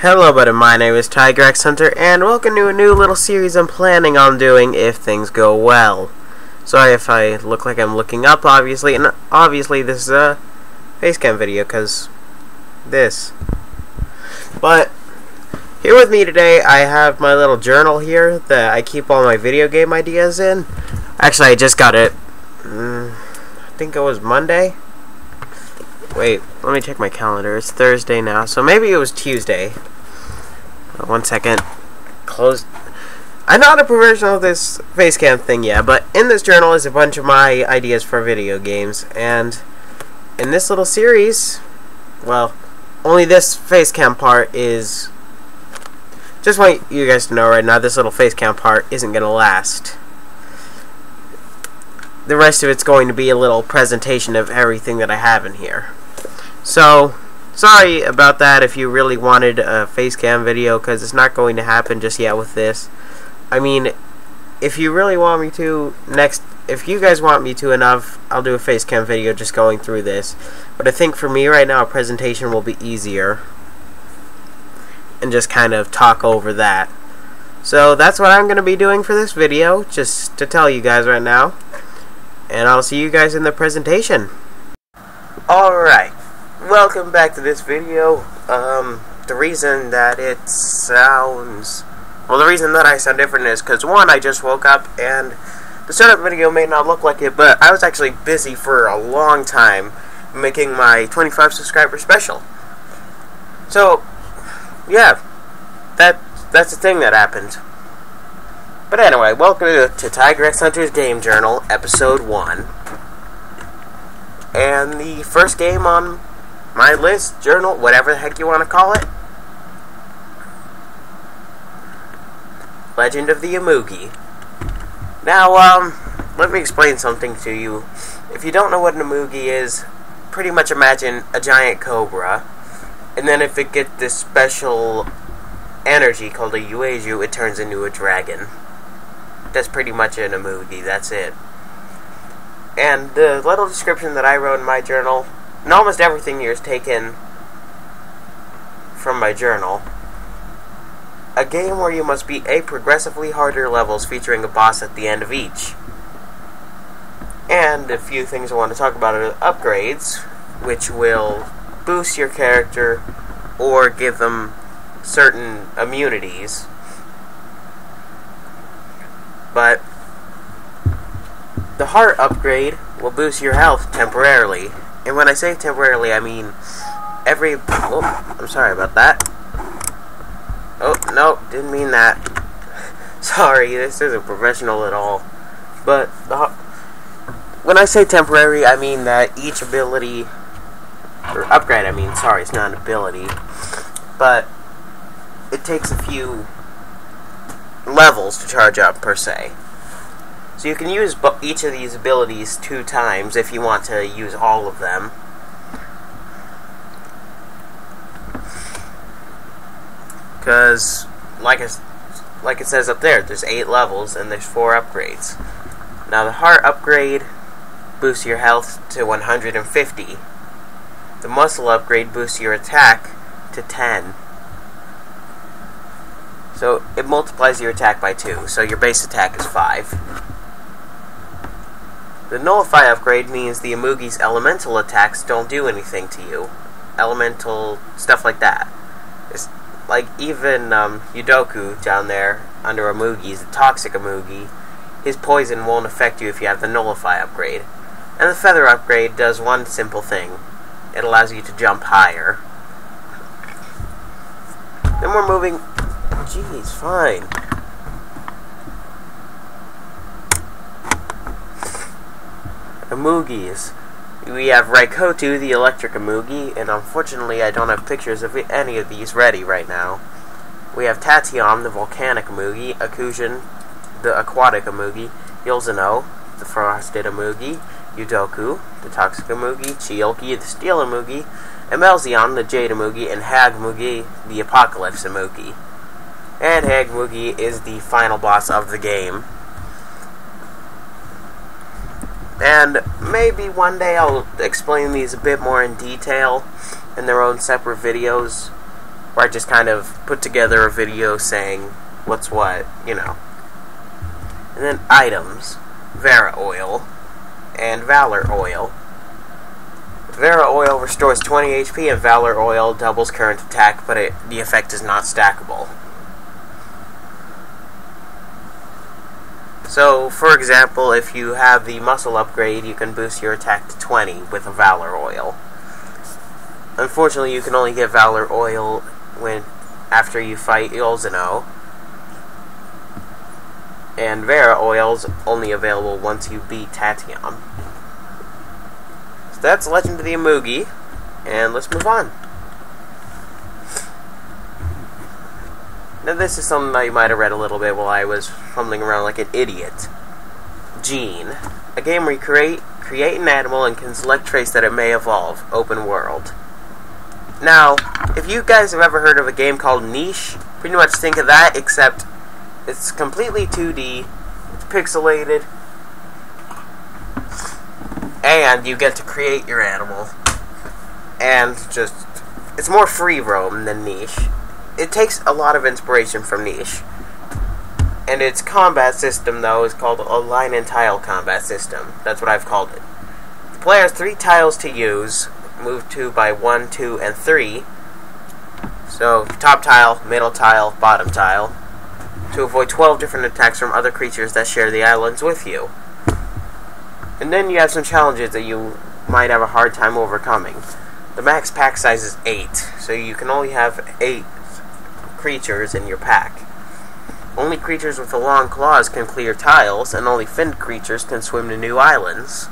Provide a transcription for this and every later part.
Hello buddy, my name is T1GREXHUNTER, and welcome to a new little series I'm planning on doing if things go well. Sorry if I look like I'm looking up, obviously, and obviously this is a facecam video, because this. But, here with me today, I have my little journal here that I keep all my video game ideas in. Actually, I just got it, I think it was Monday? Wait, let me check my calendar. It's Thursday now, so maybe it was Tuesday. One second. Close. I'm not a professional of this facecam thing yet, but in this journal is a bunch of my ideas for video games, and in this little series, well, only this facecam part is... Just want you guys to know right now, this little facecam part isn't going to last. The rest of it's going to be a little presentation of everything that I have in here. So, sorry about that if you really wanted a facecam video, because it's not going to happen just yet with this. I mean, if you really want me to, if you guys want me to enough, I'll do a facecam video just going through this. But I think for me right now, a presentation will be easier. And just kind of talk over that. So, that's what I'm going to be doing for this video, just to tell you guys right now. And I'll see you guys in the presentation. Alright. Welcome back to this video. The reason that it sounds... Well, the reason that I sound different is because, one, I just woke up, and the setup video may not look like it, but I was actually busy for a long time making my 25 subscriber special. So, yeah, that's the thing that happened. But anyway, welcome to T1GREXHUNTER's Game Journal, Episode 1. And the first game on my list, journal, whatever the heck you want to call it, Legend of the Amou. Now, let me explain something to you. If you don't know what an Amou is, pretty much imagine a giant cobra, and then if it gets this special energy called a Yueju, it turns into a dragon. That's pretty much an Amou, that's it. And the little description that I wrote in my journal, and almost everything here is taken from my journal. A game where you must beat 8 progressively harder levels featuring a boss at the end of each. And a few things I want to talk about are upgrades, which will boost your character or give them certain immunities. But the heart upgrade will boost your health temporarily. And when I say temporarily, I mean every... Oh, I'm sorry about that. Oh, no, didn't mean that. Sorry, this isn't professional at all. But when I say temporary, I mean that each ability... Or upgrade, I mean, sorry, it's not an ability. But it takes a few levels to charge up, per se. So you can use each of these abilities 2 times if you want to use all of them. Because, like it says up there, there's 8 levels and there's 4 upgrades. Now the heart upgrade boosts your health to 150. The muscle upgrade boosts your attack to 10. So it multiplies your attack by 2, so your base attack is 5. The Nullify upgrade means the Amou's elemental attacks don't do anything to you. Elemental stuff like that. It's like even Yudoku down there under Amou's, the toxic Amou, his poison won't affect you if you have the Nullify upgrade. And the Feather upgrade does one simple thing. It allows you to jump higher. Then we're moving... Jeez, fine. Amou's. We have Raikotu, the electric Amou, and unfortunately I don't have pictures of any of these ready right now. We have Tatiam, the volcanic Amou, Akujin, the aquatic Amou, Yulzano, the frosted Amou, Yudoku, the toxic Amou, Chiyoki, the steel Amou, Emelzion, the jade Amou, and Hag Amou, the apocalypse Amou. And Hag Amou is the final boss of the game. And maybe one day I'll explain these a bit more in detail in their own separate videos. where I just kind of put together a video saying what's what, you know. And then items, Vera Oil, and Valor Oil. Vera Oil restores 20 HP, and Valor Oil doubles current attack, but the effect is not stackable. So, for example, if you have the muscle upgrade, you can boost your attack to 20 with a Valor Oil. Unfortunately, you can only get Valor Oil after you fight Ilzano, and Vera Oil's only available once you beat Tachyon. So that's Legend of the Amugi, and let's move on. Now this is something that you might have read a little bit while I was fumbling around like an idiot. Gene, a game where you create an animal and can select traits that it may evolve, open world. Now, if you guys have ever heard of a game called Niche, pretty much think of that, except it's completely 2D, it's pixelated, and you get to create your animal, and just, it's more free roam than Niche. It takes a lot of inspiration from Niche, and its combat system, though, is called a line and tile combat system. That's what I've called it. The player has 3 tiles to use, moved to by 1, 2, and 3. So, top tile, middle tile, bottom tile, to avoid 12 different attacks from other creatures that share the islands with you. And then you have some challenges that you might have a hard time overcoming. The max pack size is 8, so you can only have 8 creatures in your pack. Only creatures with the long claws can clear tiles, and only finned creatures can swim to new islands.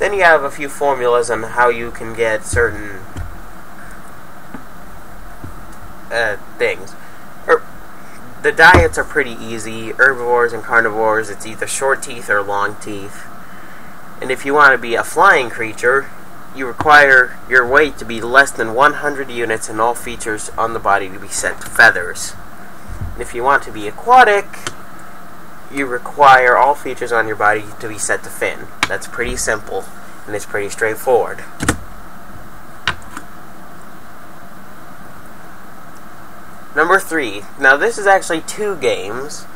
Then you have a few formulas on how you can get certain things. The diets are pretty easy. Herbivores and carnivores, it's either short teeth or long teeth. And if you want to be a flying creature, you require your weight to be less than 100 units and all features on the body to be set to feathers. And if you want to be aquatic, you require all features on your body to be set to fin. That's pretty simple, and it's pretty straightforward. Number 3. Now this is actually 2 games.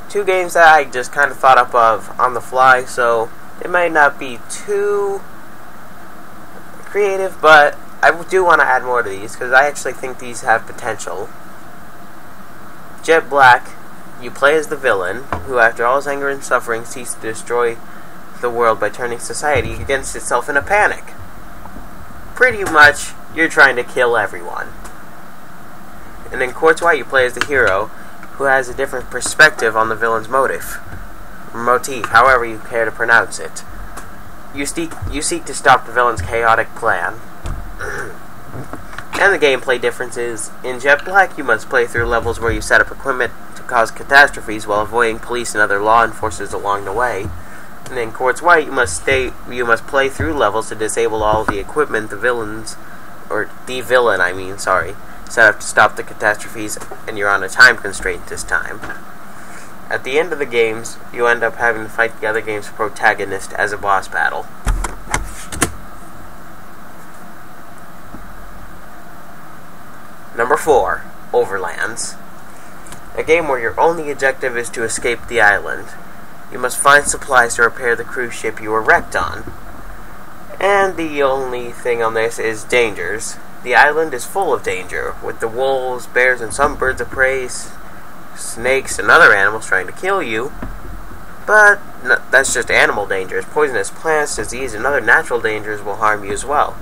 2 games that I just kind of thought up of on the fly, so it might not be too creative, but I do want to add more to these because I actually think these have potential. Jet Black, you play as the villain who, after all his anger and suffering, seeks to destroy the world by turning society against itself in a panic. Pretty much, you're trying to kill everyone. And in Quartz White, you play as the hero who has a different perspective on the villain's motive. Motif, however you care to pronounce it. You seek to stop the villain's chaotic plan. And the gameplay differences. In Jet Black, you must play through levels where you set up equipment to cause catastrophes while avoiding police and other law enforcers along the way. And in Quartz White, you must play through levels to disable all the equipment the villain, set up to stop the catastrophes, and you're on a time constraint this time. At the end of the games, you end up having to fight the other game's protagonist as a boss battle. Number 4, Overlands. A game where your only objective is to escape the island. You must find supplies to repair the cruise ship you were wrecked on. And the only thing on this is dangers. The island is full of danger, with the wolves, bears, and some birds of prey, snakes, and other animals trying to kill you. But that's just animal dangers. Poisonous plants, disease, and other natural dangers will harm you as well.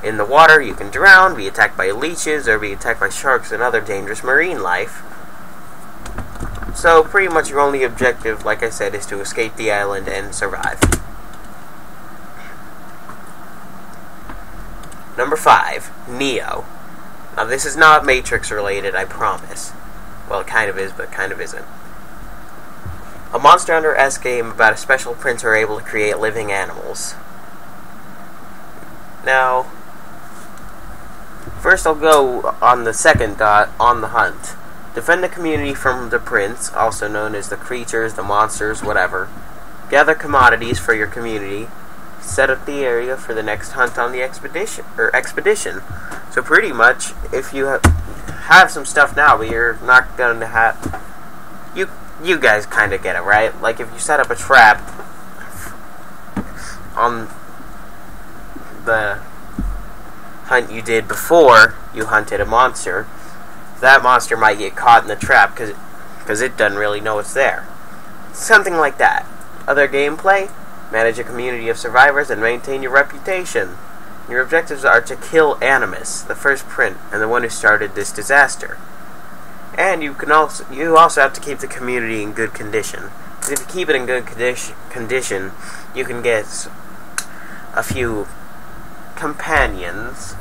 In the water, you can drown, be attacked by leeches, or be attacked by sharks and other dangerous marine life. So, pretty much your only objective, like I said, is to escape the island and survive. Number 5, Neo. Now, this is not Matrix related, I promise. Well, it kind of is, but kind of isn't. A Monster Hunter-esque game about a special prince who are able to create living animals. Now, first I'll go on the second dot, on the hunt. Defend the community from the prince, also known as the creatures, the monsters, whatever. Gather commodities for your community. Set up the area for the next hunt on the expedition. So So pretty much, if you have some stuff now, but you're not going to have... You guys kind of get it, right? Like, if you set up a trap on the hunt you did before you hunted a monster, that monster might get caught in the trap because it doesn't really know it's there. Something like that. Other gameplay: manage a community of survivors and maintain your reputation. Your objectives are to kill Animus, the first print, and the one who started this disaster. And you also have to keep the community in good condition. Because if you keep it in good condition, you can get a few companions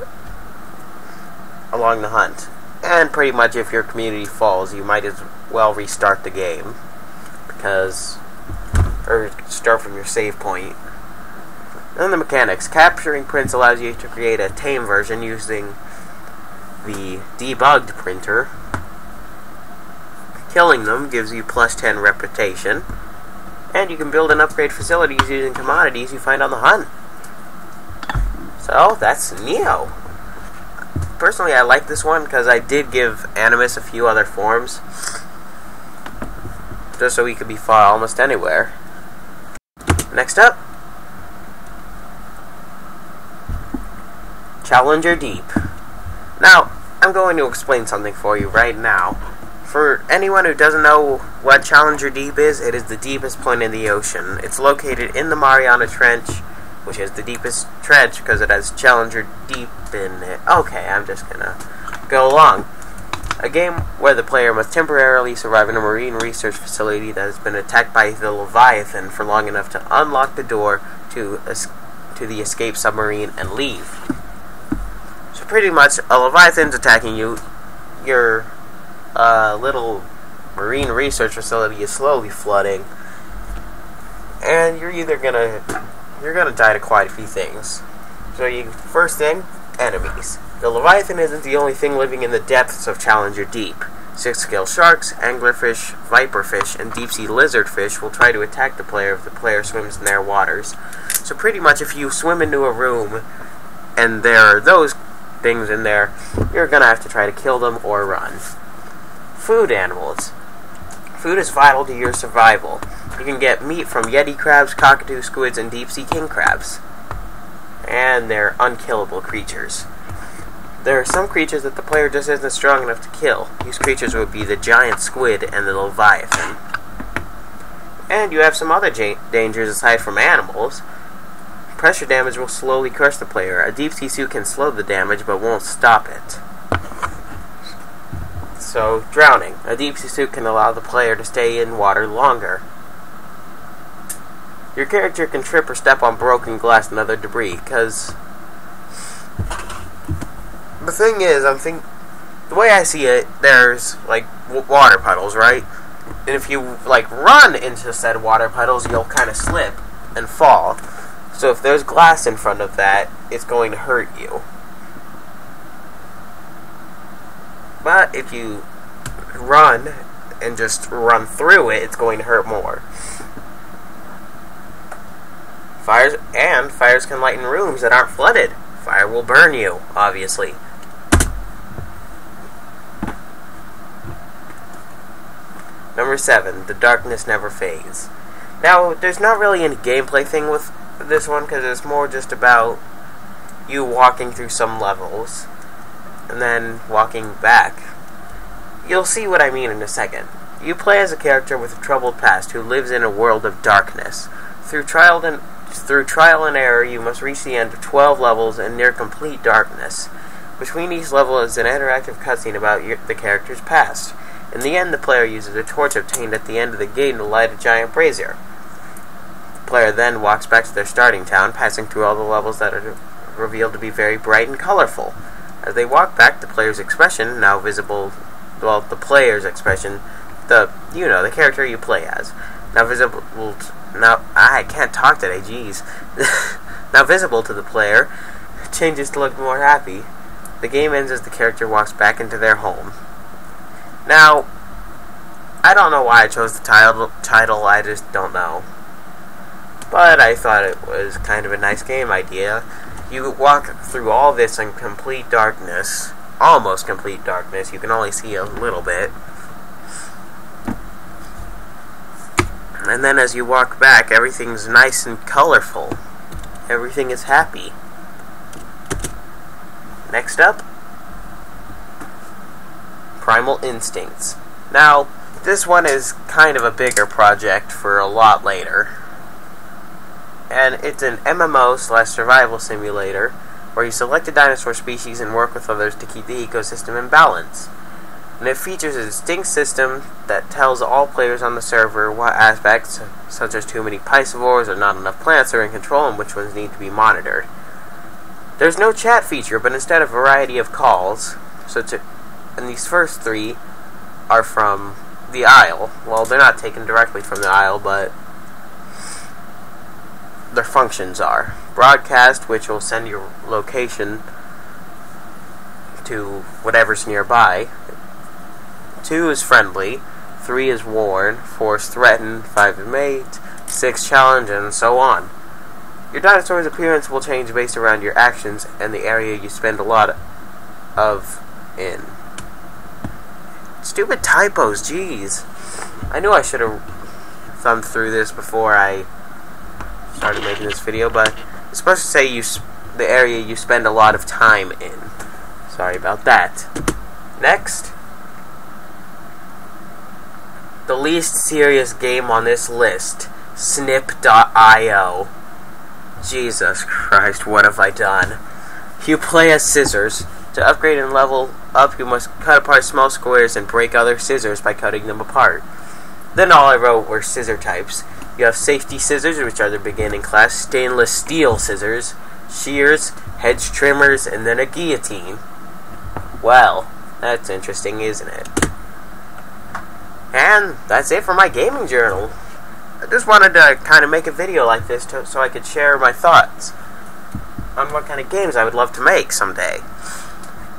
along the hunt. And pretty much if your community falls, you might as well restart the game. Or start from your save point. And the mechanics. Capturing prints allows you to create a tame version using the debugged printer. Killing them gives you plus 10 reputation. And you can build and upgrade facilities using commodities you find on the hunt. So, that's Neo. Personally, I like this one because I did give Animus a few other forms. Just so he could be fought almost anywhere. Next up, Challenger Deep. Now, I'm going to explain something for you right now. For anyone who doesn't know what Challenger Deep is, it is the deepest point in the ocean. It's located in the Mariana Trench, which is the deepest trench because it has Challenger Deep in it. Okay, I'm just gonna go along. A game where the player must temporarily survive in a marine research facility that has been attacked by the Leviathan for long enough to unlock the door to the escape submarine and leave. So pretty much, a Leviathan's attacking you. Your little marine research facility is slowly flooding, and you're gonna die to quite a few things. So first thing, enemies. The Leviathan isn't the only thing living in the depths of Challenger Deep. 6-scale sharks, anglerfish, viperfish, and deep-sea lizardfish will try to attack the player if the player swims in their waters. So pretty much if you swim into a room and there are those things in there, you're gonna have to try to kill them or run. Food animals. Food is vital to your survival. You can get meat from yeti crabs, cockatoo squids, and deep-sea king crabs. And they're unkillable creatures. There are some creatures that the player just isn't strong enough to kill. These creatures would be the giant squid and the Leviathan. And you have some other dangers aside from animals. Pressure damage will slowly crush the player. A deep sea suit can slow the damage but won't stop it. So, drowning. A deep sea suit can allow the player to stay in water longer. Your character can trip or step on broken glass and other debris, because the thing is, the way I see it, there's, like, water puddles, right? And if you, like, run into said water puddles, you'll kind of slip and fall. So if there's glass in front of that, it's going to hurt you. But if you run and just run through it, it's going to hurt more. Fires can lighten rooms that aren't flooded. Fire will burn you, obviously. Number 7, the darkness never fades. Now, there's not really any gameplay thing with this one, because it's more just about you walking through some levels and then walking back. You'll see what I mean in a second. You play as a character with a troubled past who lives in a world of darkness. Through trial and error, you must reach the end of 12 levels in near complete darkness. Between each level is an interactive cutscene about the character's past. In the end, the player uses a torch obtained at the end of the gate to light a giant brazier. The player then walks back to their starting town, passing through all the levels that are revealed to be very bright and colorful. As they walk back, the player's expression, now visible, well, the player's expression, the character you play as, I can't talk today, jeez. Now visible to the player, changes to look more happy. The game ends as the character walks back into their home. Now, I don't know why I chose the title, I just don't know. But I thought it was kind of a nice game idea. You walk through all this in complete darkness, almost complete darkness. You can only see a little bit. And then as you walk back, everything's nice and colorful. Everything is happy. Next up, Primal Instincts. Now, this one is kind of a bigger project for a lot later. And it's an MMO/survival simulator where you select a dinosaur species and work with others to keep the ecosystem in balance. And it features a distinct system that tells all players on the server what aspects, such as too many piscivores or not enough plants, are in control and which ones need to be monitored. There's no chat feature, but instead a variety of calls, and these first three are from the Isle. Well, they're not taken directly from the Isle, but their functions are. Broadcast, which will send your location to whatever's nearby. 2 is friendly, 3 is warn, 4 is threaten, 5 is mate, 6 challenge, and so on. Your dinosaur's appearance will change based around your actions and the area you spend a lot of in. Stupid typos, jeez. I knew I should have thumbed through this before I started making this video, but it's supposed to say the area you spend a lot of time in. Sorry about that. Next, the least serious game on this list, Snip.io. Jesus Christ, what have I done? You play as scissors. To upgrade and level up, you must cut apart small squares and break other scissors by cutting them apart. Then all I wrote were scissor types. You have safety scissors, which are the beginning class, stainless steel scissors, shears, hedge trimmers, and then a guillotine. Well, that's interesting, isn't it? And that's it for my gaming journal. I just wanted to kind of make a video like this so I could share my thoughts on what kind of games I would love to make someday.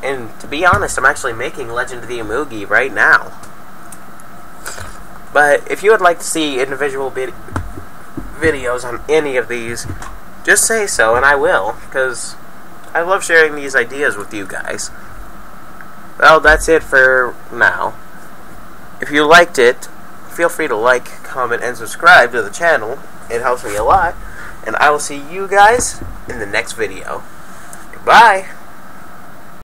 And to be honest, I'm actually making Legend of the Amou right now. But if you would like to see individual videos on any of these, just say so and I will, because I love sharing these ideas with you guys. Well, that's it for now. If you liked it, feel free to like, comment, and subscribe to the channel. It helps me a lot. And I will see you guys in the next video. Goodbye!